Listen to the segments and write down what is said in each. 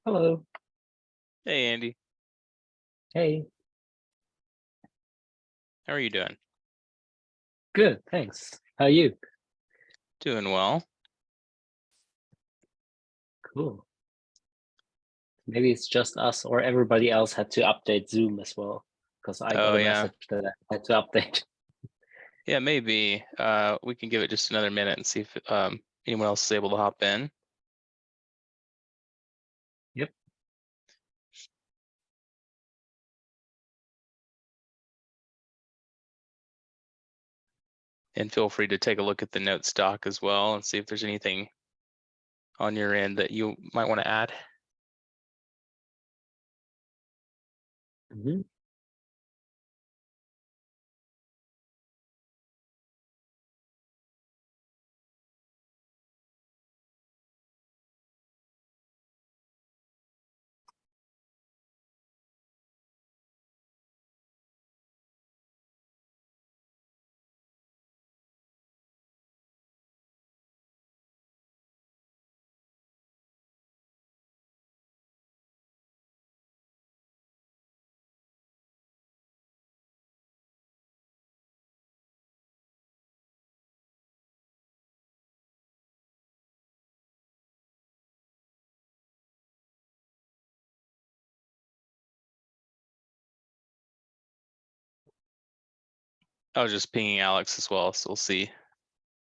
Hello. Hey, Andy. Hey. How are you doing? Good, thanks. How are you? Doing well. Cool. Maybe it's just us or everybody else had to update Zoom as well, because I got Oh, a yeah. message that I had to update. Yeah, maybe. We can give it just another minute and see if anyone else is able to hop in. Yep. And feel free to take a look at the notes doc as well and see if there's anything on your end that you might want to add. Mhm. I was just pinging Alex as well, so we'll see.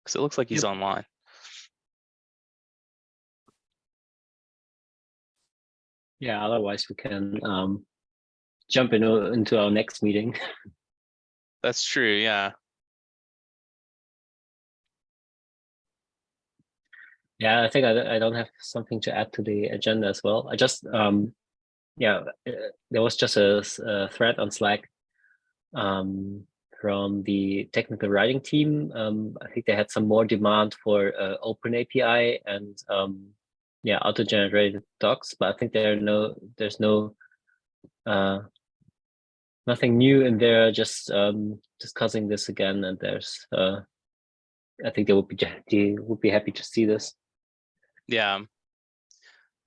Because it looks like he's Yep. online. Yeah, otherwise we can jump into our next meeting. That's true, yeah. Yeah, I think I don't have something to add to the agenda as well. I just yeah, there was just a thread on Slack from the technical writing team. I think they had some more demand for open API and yeah, auto-generated docs, but I think there's no nothing new in there. Just discussing this again, and there's I think they would be happy to see this. Yeah.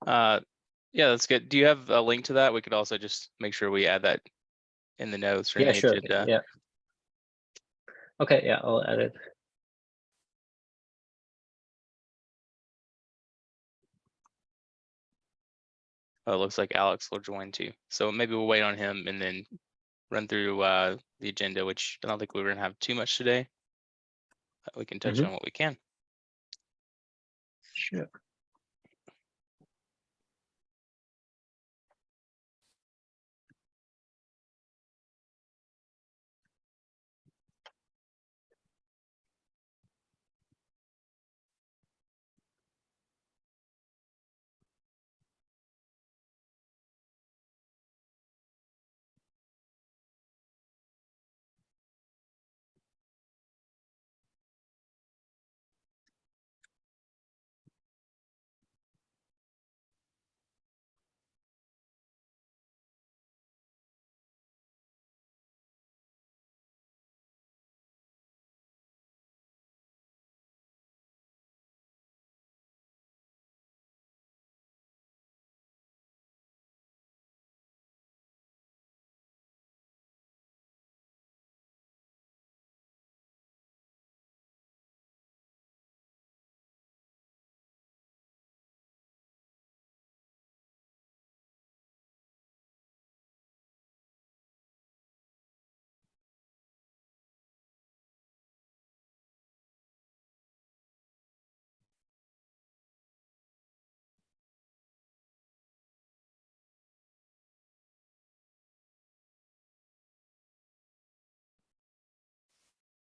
Yeah, that's good. Do you have a link to that? We could also just make sure we add that in the notes or in Yeah, the sure. agenda. Yeah. Okay. Yeah, I'll add it. Oh, it looks like Alex will join too. So maybe we'll wait on him and then run through the agenda, which I don't think we're gonna have too much today. But we can touch on what we can. Sure.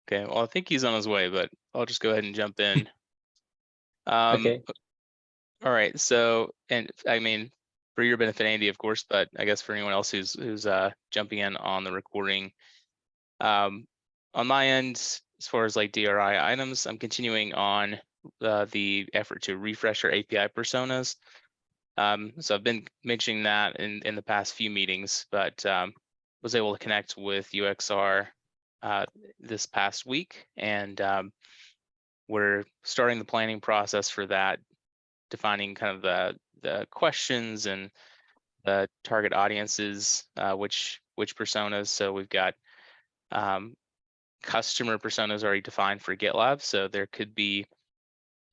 Okay, well, I think he's on his way, but I'll just go ahead and jump in. Okay. All right, so, and I mean, for your benefit, Andy, of course, but I guess for anyone else who's jumping in on the recording, on my end, as far as like DRI items, I'm continuing on the effort to refresh our API personas. So I've been mentioning that in the past few meetings, but was able to connect with UXR this past week, and we're starting the planning process for that, defining kind of the questions and the target audiences, which personas. So we've got customer personas already defined for GitLab. So there could be,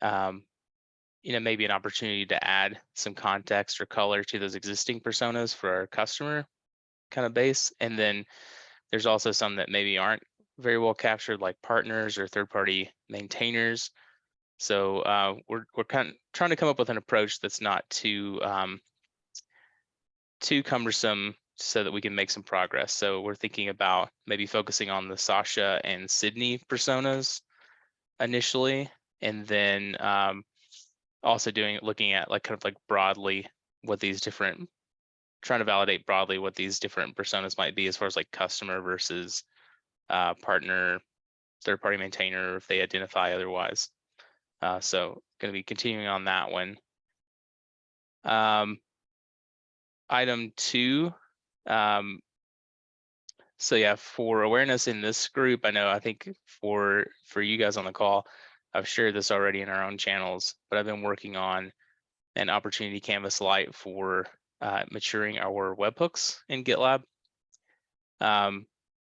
maybe an opportunity to add some context or color to those existing personas for our customer kind of base. And then there's also some that maybe aren't very well captured, like partners or third-party maintainers. So we're kind of trying to come up with an approach that's not too cumbersome, so that we can make some progress. So we're thinking about maybe focusing on the Sasha and Sydney personas initially, and then also looking at like kind of like broadly what these different, trying to validate broadly what these different personas might be as far as like customer versus partner, third-party maintainer, if they identify otherwise. So going to be continuing on that one. Item 2. So yeah, for awareness in this group, I think for you guys on the call, I've shared this already in our own channels, but I've been working on an opportunity canvas light for maturing our webhooks in GitLab.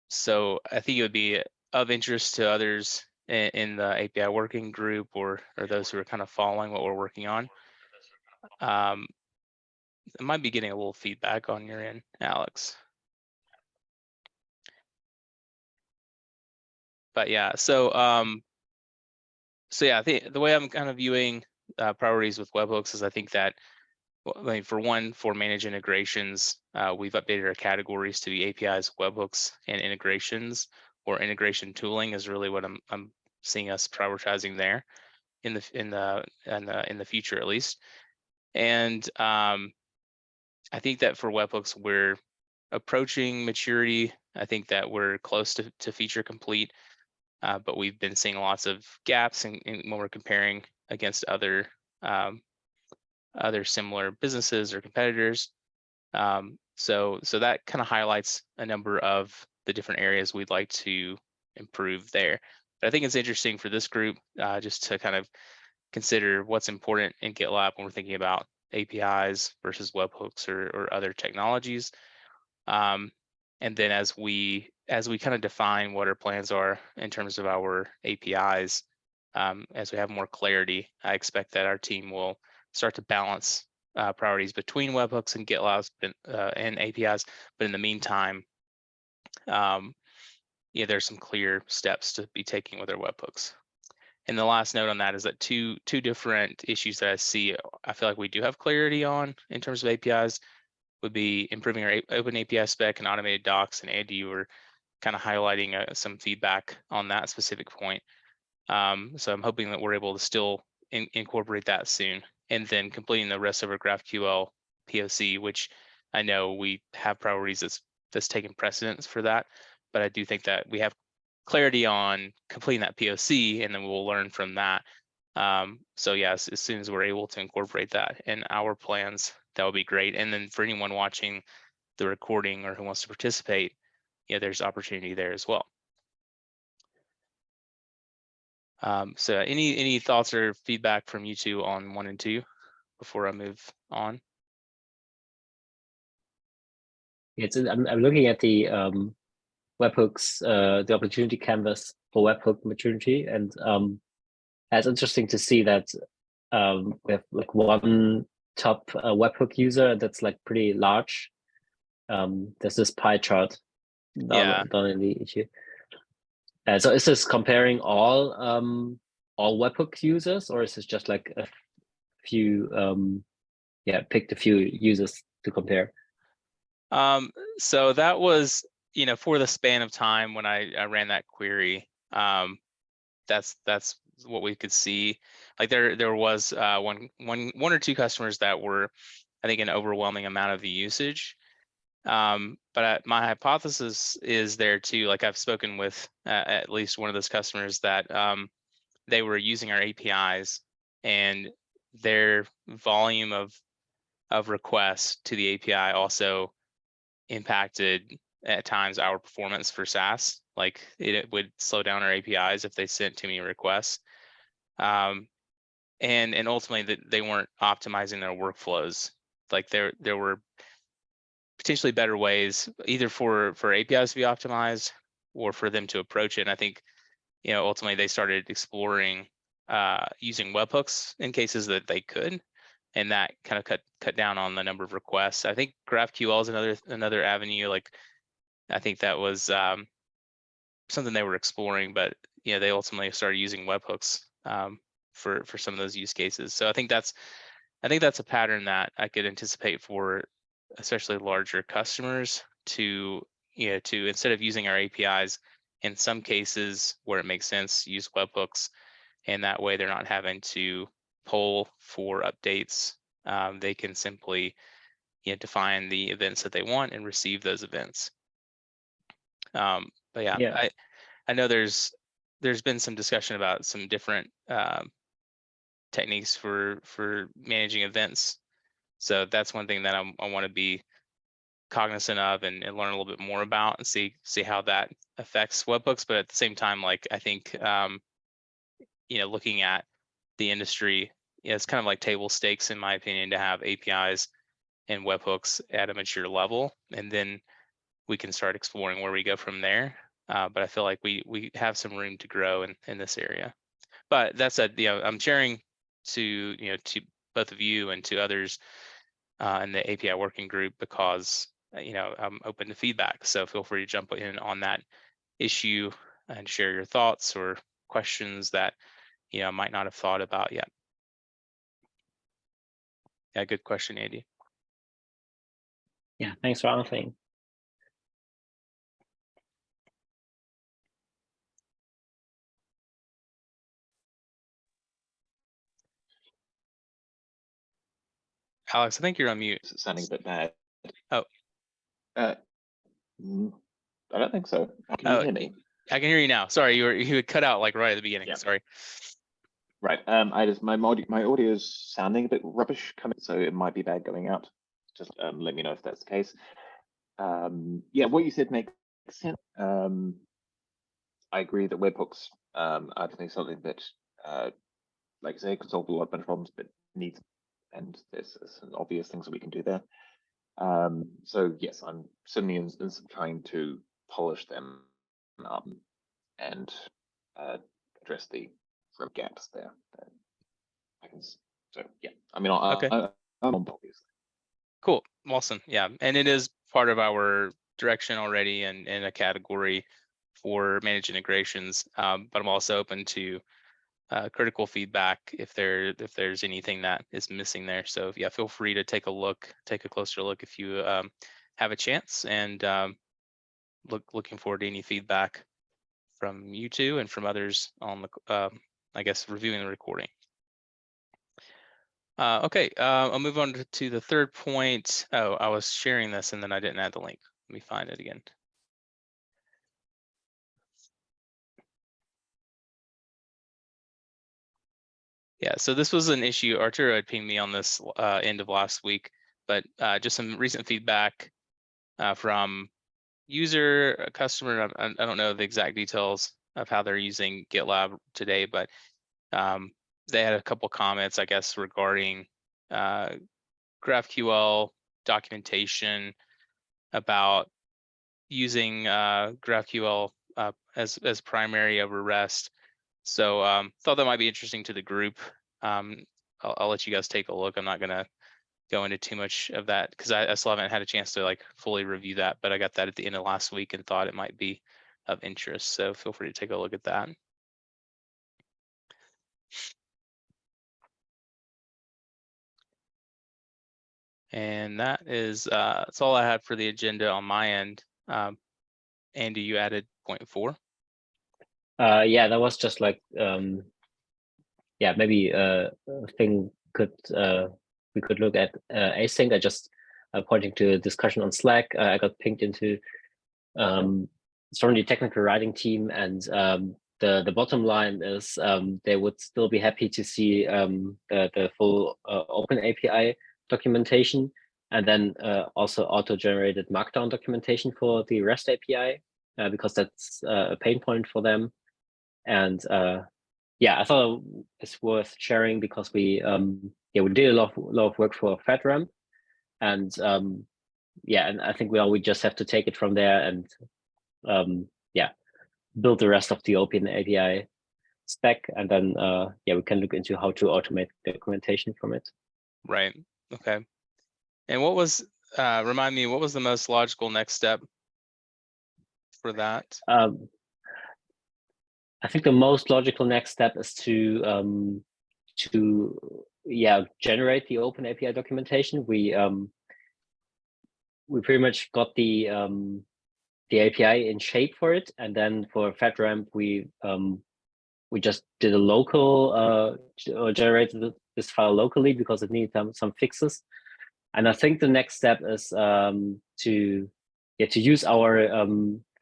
So I think it would be of interest to others in the API working group, or those who are kind of following what we're working on. I might be getting a little feedback on your end, Alex. But yeah, so yeah, I think the way I'm kind of viewing priorities with webhooks is, I think that, for one, for manage integrations, we've updated our categories to be APIs, webhooks, and integrations, or integration tooling is really what I'm seeing us prioritizing there in the future, at least. And I think that for webhooks, we're approaching maturity. I think that we're close to feature complete, but we've been seeing lots of gaps in when we're comparing against other similar businesses or competitors. So that kind of highlights a number of the different areas we'd like to improve there. But I think it's interesting for this group just to kind of consider what's important in GitLab when we're thinking about APIs versus webhooks or other technologies. And then as we kind of define what our plans are in terms of our APIs, as we have more clarity, I expect that our team will start to balance priorities between webhooks and GitLab and APIs. But in the meantime, there's some clear steps to be taking with our webhooks. And the last note on that is that two different issues that I feel like we do have clarity on in terms of APIs would be improving our open API spec and automated docs. And Andy, you were kind of highlighting some feedback on that specific point. So I'm hoping that we're able to still incorporate that soon, and then completing the rest of our GraphQL POC, which I know we have priorities that's taking precedence for that. But I do think that we have clarity on completing that POC, and then we'll learn from that. So yes, as soon as we're able to incorporate that in our plans, that would be great. And then for anyone watching the recording or who wants to participate, there's opportunity there as well. So any thoughts or feedback from you two on 1 and 2 before I move on? I'm looking at the webhooks, the opportunity canvas for webhook maturity, and it's interesting to see that we have like one top webhook user that's like pretty large. There's this pie chart down in the issue. So is this comparing all webhook users, or is this just like a few? Picked a few users to compare. So that was, for the span of time when I ran that query. That's what we could see. Like there was one or two customers that were, I think, an overwhelming amount of the usage. But my hypothesis is there too. Like I've spoken with at least one of those customers that they were using our APIs, and their volume of requests to the API also impacted at times our performance for SaaS. Like it would slow down our APIs if they sent too many requests. and ultimately they weren't optimizing their workflows. Like there were potentially better ways either for APIs to be optimized or for them to approach it. And I think, ultimately they started exploring using webhooks in cases that they could, and that kind of cut down on the number of requests. I think GraphQL is another avenue. Like I think that was something they were exploring, but they ultimately started using webhooks for some of those use cases. So I think that's a pattern that I could anticipate for especially larger customers to instead of using our APIs, in some cases where it makes sense, use webhooks, and that way they're not having to poll for updates. They can simply define the events that they want and receive those events. But yeah, I know there's been some discussion about some different techniques for managing events. So that's one thing that I want to be cognizant of and learn a little bit more about and see how that affects webhooks. But at the same time, like I think looking at the industry, it's kind of like table stakes in my opinion to have APIs and webhooks at a mature level, and then we can start exploring where we go from there. But I feel like we have some room to grow in this area. But that said, I'm sharing to to both of you and to others in the API working group because I'm open to feedback. So feel free to jump in on that issue and share your thoughts or questions that I might not have thought about yet. Yeah, good question, Andy. Yeah, thanks for answering. Alex, I think you're on mute. It's sounding a bit bad. Oh. I don't think so. Can you hear me? I can hear you now. Sorry, you had cut out like right at the beginning. Yeah. Sorry. Right. My audio is sounding a bit rubbish coming, so it might be bad going out. Just let me know if that's the case. Yeah, what you said makes sense. I agree that webhooks are definitely something that, like I say, can solve a lot of problems, but needs, and there's some obvious things that we can do there. So yes, I'm certainly trying to polish them up and address the gaps there. So yeah, I mean, Okay. I'm on obviously. Cool, awesome. Yeah, and it is part of our direction already and in a category for managed integrations. But I'm also open to critical feedback if there's anything that is missing there. So yeah, feel free to take a closer look if you have a chance, and looking forward to any feedback from you two and from others on the I guess reviewing the recording. Okay, I'll move on to the third point. Oh, I was sharing this and then I didn't add the link. Let me find it again. Yeah, so this was an issue. Arturo had pinged me on this end of last week, but just some recent feedback from a customer. I don't know the exact details of how they're using GitLab today, but they had a couple comments, I guess, regarding GraphQL documentation about using GraphQL as primary over REST. So thought that might be interesting to the group. I'll let you guys take a look. I'm not gonna go into too much of that because I still haven't had a chance to like fully review that, but I got that at the end of last week and thought it might be of interest. So feel free to take a look at that. And that is that's all I had for the agenda on my end. Andy, you added point 4. Yeah, that was just like yeah, maybe a thing we could look at async. I just pointing to a discussion on Slack. I got pinged into from the technical writing team, and the bottom line is they would still be happy to see the full open API documentation, and then also auto-generated Markdown documentation for the REST API, because that's a pain point for them. And yeah, I thought it's worth sharing because we we did a lot of work for FedRAMP, and yeah, and I think we just have to take it from there and yeah, build the rest of the Open API spec, and then we can look into how to automate documentation from it. Right. Okay. And what was remind me, what was the most logical next step for that? I think the most logical next step is to generate the Open API documentation. We pretty much got the API in shape for it, and then for FedRAMP we just did a local generated this file locally because it needed some fixes. And I think the next step is to use our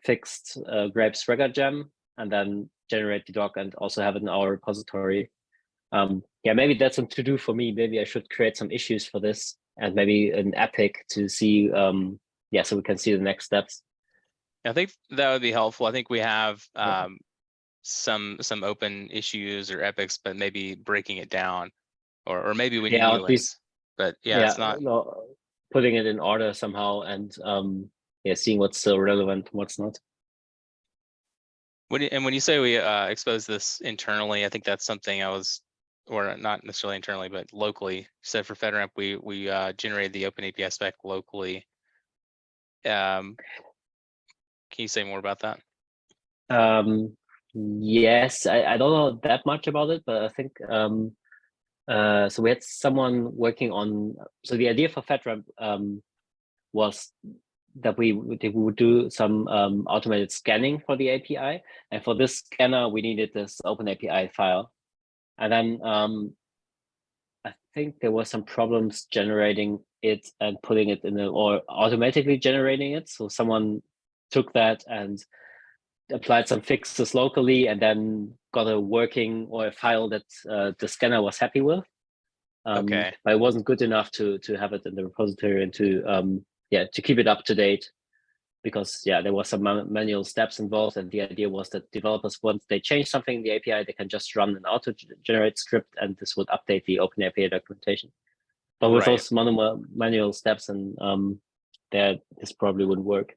fixed grapes record gem and then generate the doc and also have it in our repository. Maybe that's a to do for me. Maybe I should create some issues for this and maybe an epic to see so we can see the next steps. I think that would be helpful. I think we have some open issues or epics, but maybe breaking it down, or maybe we need new links. But it's not putting it in order somehow and seeing what's still relevant, what's not. When you say we expose this internally, I think that's something or not necessarily internally, but locally. Said for FedRAMP, we generated the Open API spec locally. Can you say more about that? Yes, I don't know that much about it, but I think so we had someone working on. So the idea for FedRAMP was that we would do some automated scanning for the API, and for this scanner we needed this Open API file, and then I think there were some problems generating it and putting it in or automatically generating it. So someone took that and applied some fixes locally and then got a working or a file that the scanner was happy with. Okay. But it wasn't good enough to have it in the repository and to keep it up to date, because there was some manual steps involved, and the idea was that developers, once they change something in the API, they can just run an auto-generate script and this would update the Open API documentation. But with those manual steps, and this probably wouldn't work.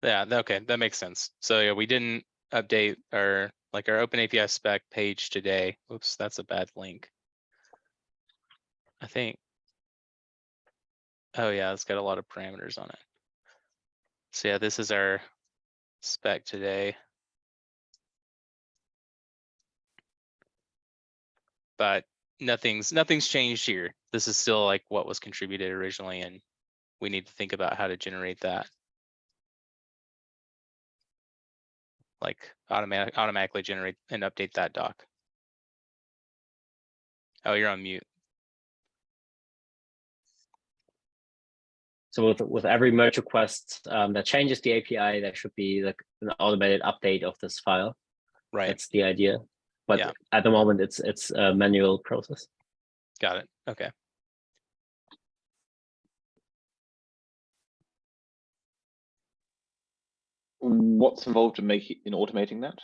Yeah, okay, that makes sense. So we didn't update our Open API spec page today. Oops, that's a bad link. I think. Oh yeah, it's got a lot of parameters on it. So this is our spec today. But nothing's changed here. This is still what was contributed originally, and we need to think about how to generate that. Automatically generate and update that doc. Oh, you're on mute. So with every merge request that changes the API, there should be an automated update of this file. Right. That's the idea. But at the moment, it's a manual process. Got it. Okay. What's involved in automating that?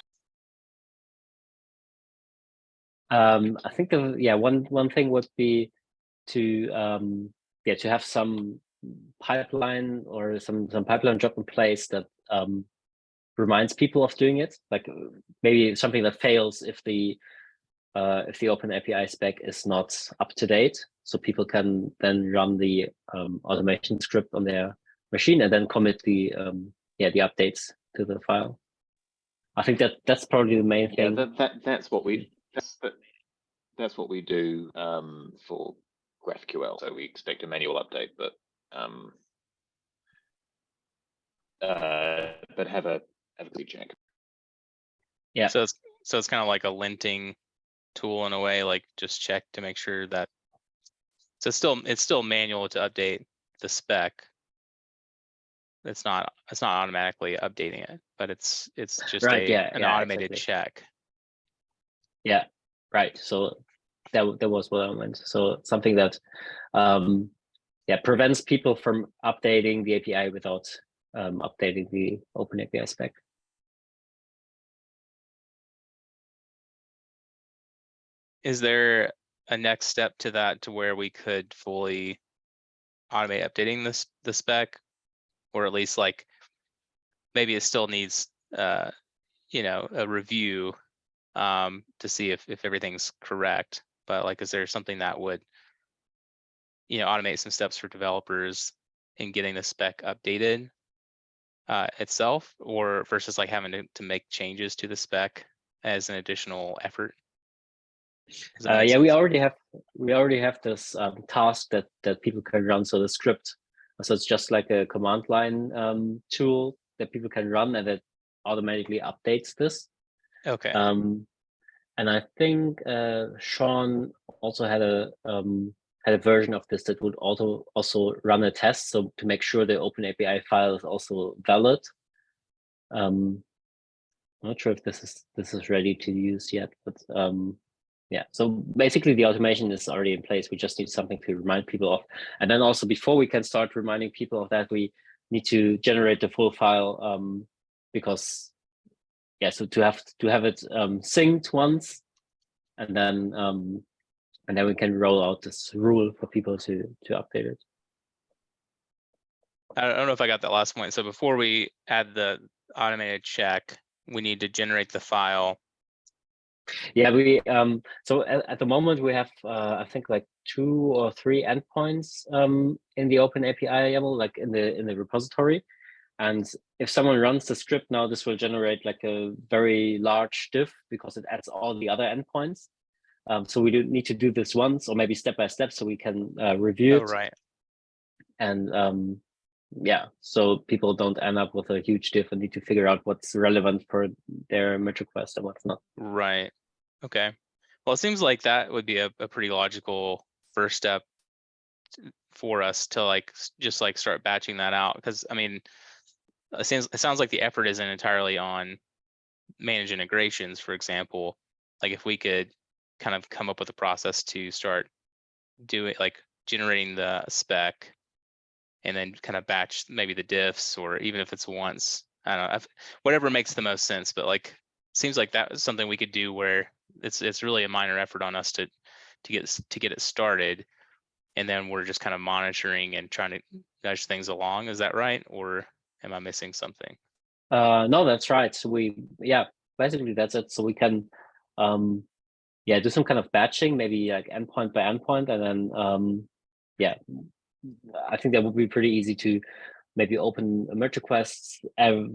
I think one thing would be to to have some pipeline or some pipeline job in place that reminds people of doing it. Like maybe something that fails if the Open API spec is not up to date, so people can then run the automation script on their machine and then commit the updates to the file. I think that's probably the main thing. That's what we do for GraphQL. So we expect a manual update, but have a good check. Yeah. So it's kind of like a linting tool in a way, just check to make sure that. So it's still manual to update the spec. It's not automatically updating it, but it's just an automated check. Yeah, right. So that was what I meant. So something that prevents people from updating the API without updating the Open API spec. is there a next step to that to where we could fully automate updating the spec, or at least like maybe it still needs you know, a review to see if everything's correct, but like, is there something that would, you know, automate some steps for developers in getting the spec updated itself, or versus like having to make changes to the spec as an additional effort? Does that make Yeah, sense? we already have this task that people can run. So the script, so it's just like a command line tool that people can run, and it automatically updates this. Okay. And I think Sean also had a version of this that would also run a test, so to make sure the OpenAPI file is also valid. I'm not sure if this is ready to use yet, but yeah. So basically, the automation is already in place. We just need something to remind people of, and then also before we can start reminding people of that, we need to generate the full file because yeah. So to have it synced once, and then we can roll out this rule for people to update it. I don't know if I got that last point. So before we add the automated check, we need to generate the file. Yeah, we so at the moment we have I think like 2 or 3 endpoints in the OpenAPI YAML, like in the repository. And if someone runs the script now, this will generate like a very large diff because it adds all the other endpoints. So we do need to do this once, or maybe step by step, so we can review it. Oh, right. And yeah, so people don't end up with a huge diff and need to figure out what's relevant for their merge request and what's not. Right. Okay. Well, it seems like that would be a pretty logical first step for us to like just like start batching that out, because I mean, it sounds like the effort isn't entirely on manage integrations, for example. Like if we could kind of come up with a process to start doing like generating the spec and then kind of batch maybe the diffs, or even if it's once, I don't know, whatever makes the most sense. But like, seems like that was something we could do where it's really a minor effort on us to get it started, and then we're just kind of monitoring and trying to nudge things along. Is that right, or am I missing something? No, that's right. So basically that's it. So we can do some kind of batching, maybe like endpoint by endpoint, and then I think that would be pretty easy to maybe open a merge requests every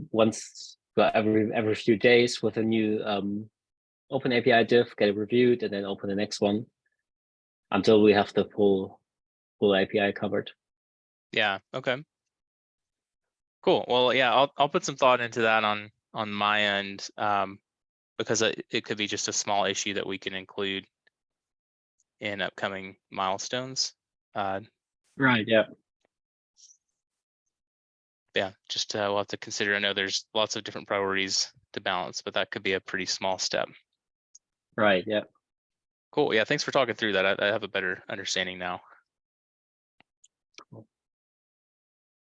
few days with a new open API diff, get it reviewed, and then open the next one until we have the full API covered. Yeah. Okay. Cool. Well, yeah, I'll put some thought into that on my end, because it could be just a small issue that we can include in upcoming milestones. Right. Yeah. Yeah, just we'll have to consider. I know there's lots of different priorities to balance, but that could be a pretty small step. Right. Yeah. Cool. Yeah. Thanks for talking through that. I have a better understanding now. Cool.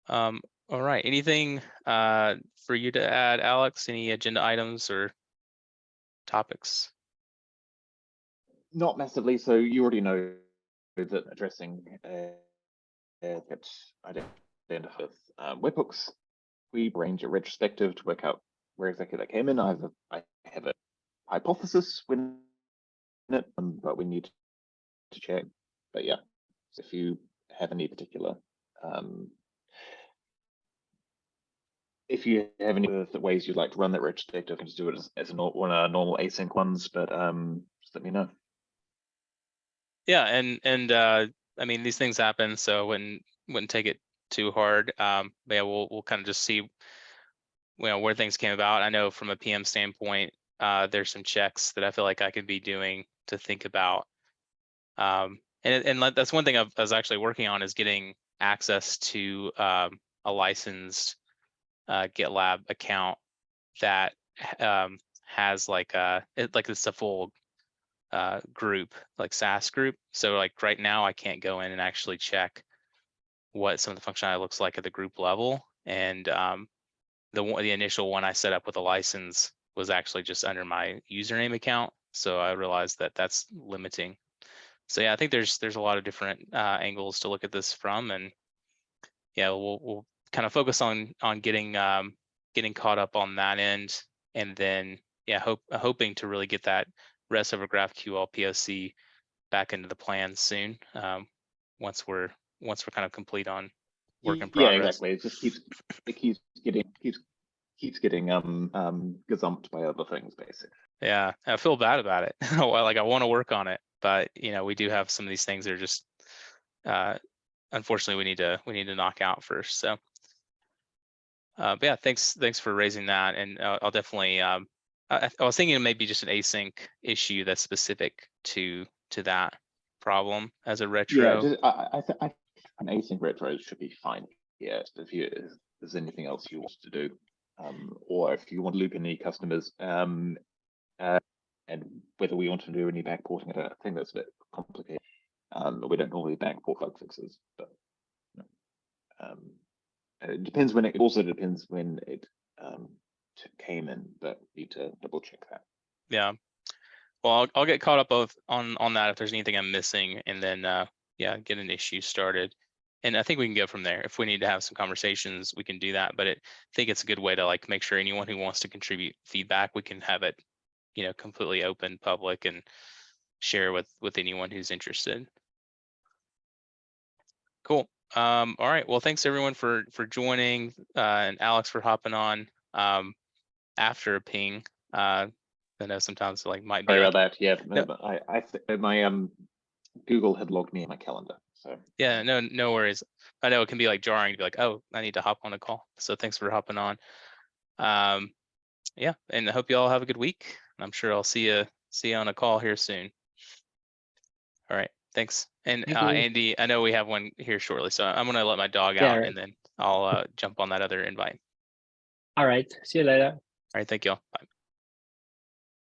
All right. Anything for you to add, Alex? Any agenda items or topics? Not massively. So you already know that addressing that identify with webhooks, we arrange a retrospective to work out where exactly that came in. I have a hypothesis when it, but we need to check. But yeah, if you have any particular if you have any ways you'd like to run that retrospective, you can just do it as a normal async ones, but just let me know. Yeah, and I mean, these things happen, so wouldn't take it too hard. But yeah, we'll kind of just see, you know, where things came about. I know from a PM standpoint, there's some checks that I feel like I could be doing to think about. And that's one thing I was actually working on, is getting access to a licensed GitLab account that has like it's a full group, like SaaS group. So like right now I can't go in and actually check what some of the functionality looks like at the group level. And the initial one I set up with a license was actually just under my username account. So I realized that that's limiting. So yeah, I think there's a lot of different angles to look at this from, and yeah, we'll kind of focus on getting getting caught up on that end, and then yeah, hoping to really get that REST over GraphQL POC back into the plan soon. Once we're kind of complete on work in Yeah, progress. exactly. It just keeps getting gazumped by other things, basically. Yeah, I feel bad about it. Well, like I want to work on it, but you know, we do have some of these things that are just unfortunately we need to knock out first. So but yeah, thanks for raising that, and I'll definitely I was thinking maybe just an async issue that's specific to that problem as a retro. Yeah, just, I think an async retro should be fine. Yeah, if there's anything else you want to do, or if you want to loop in any customers, and whether we want to do any backporting, I think that's a bit complicated. We don't normally backport bug fixes, but it depends when it also depends when it came in, but need to double check that. Yeah. Well, I'll get caught up both on that if there's anything I'm missing, and then yeah, get an issue started. And I think we can go from there. If we need to have some conversations, we can do that. But I think it's a good way to like make sure anyone who wants to contribute feedback, we can have it, you know, completely open, public, and share with anyone who's interested. Cool. All right. Well, thanks everyone for joining, and Alex for hopping on after a ping. I know sometimes like might be. Sorry about that. Yeah, Nope. my Google had logged me in my calendar. So yeah, no worries. I know it can be like jarring to be like, oh, I need to hop on a call. So thanks for hopping on. Yeah, and I hope you all have a good week. I'm sure I'll see you on a call here soon. All right, thanks. And Thank you. Andy, I know we have one here shortly, so I'm gonna let my dog Yeah, out, right. and then I'll jump on that other invite. All right. See you later. All right, thank you all. Bye.